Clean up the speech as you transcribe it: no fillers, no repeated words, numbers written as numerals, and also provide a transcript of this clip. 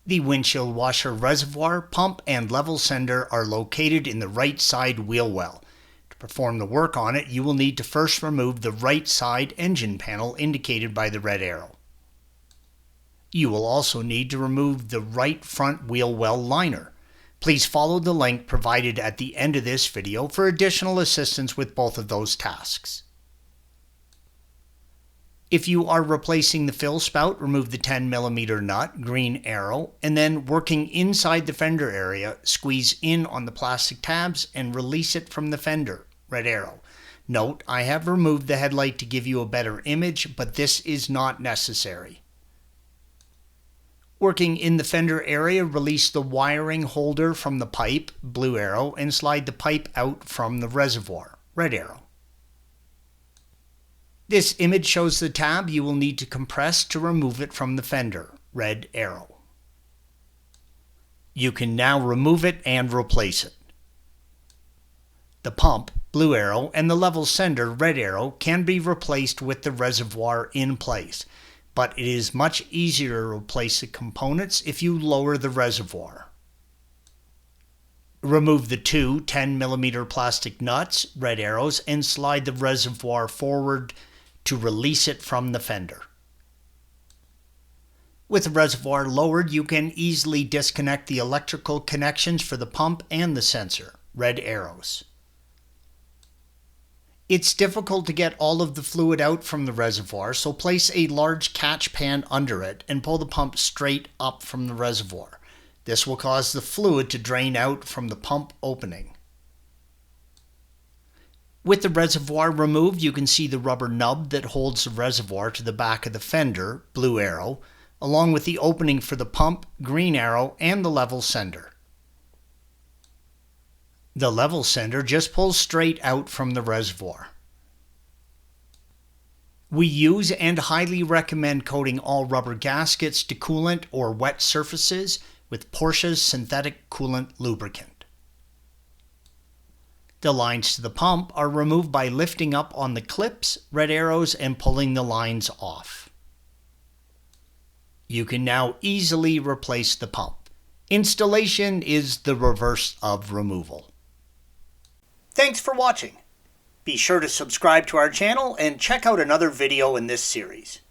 The windshield washer reservoir, pump, and level sender are located in the right side wheel well. To perform the work on it, you will need to first remove the right side engine panel indicated by the red arrow. You will also need to remove the right front wheel well liner. Please follow the link provided at the end of this video for additional assistance with both of those tasks. If you are replacing the fill spout, remove the 10mm nut, green arrow, and then working inside the fender area, squeeze in on the plastic tabs and release it from the fender, red arrow. Note, I have removed the headlight to give you a better image, but this is not necessary. Working in the fender area, release the wiring holder from the pipe, blue arrow, and slide the pipe out from the reservoir, red arrow. This image shows the tab you will need to compress to remove it from the fender, red arrow. You can now remove it and replace it. The pump, blue arrow, and the level sender, red arrow, can be replaced with the reservoir in place, but it is much easier to replace the components if you lower the reservoir. Remove the two 10mm plastic nuts, red arrows, and slide the reservoir forward to release it from the fender. With the reservoir lowered, you can easily disconnect the electrical connections for the pump and the sensor, red arrows. It's difficult to get all of the fluid out from the reservoir, so place a large catch pan under it and pull the pump straight up from the reservoir. This will cause the fluid to drain out from the pump opening. With the reservoir removed, you can see the rubber nub that holds the reservoir to the back of the fender, blue arrow, along with the opening for the pump, green arrow, and the level sender. The level sender just pulls straight out from the reservoir. We use and highly recommend coating all rubber gaskets to coolant or wet surfaces with Porsche's synthetic coolant lubricant. The lines to the pump are removed by lifting up on the clips, red arrows, and pulling the lines off. You can now easily replace the pump. Installation is the reverse of removal. Thanks for watching. Be sure to subscribe to our channel and check out another video in this series.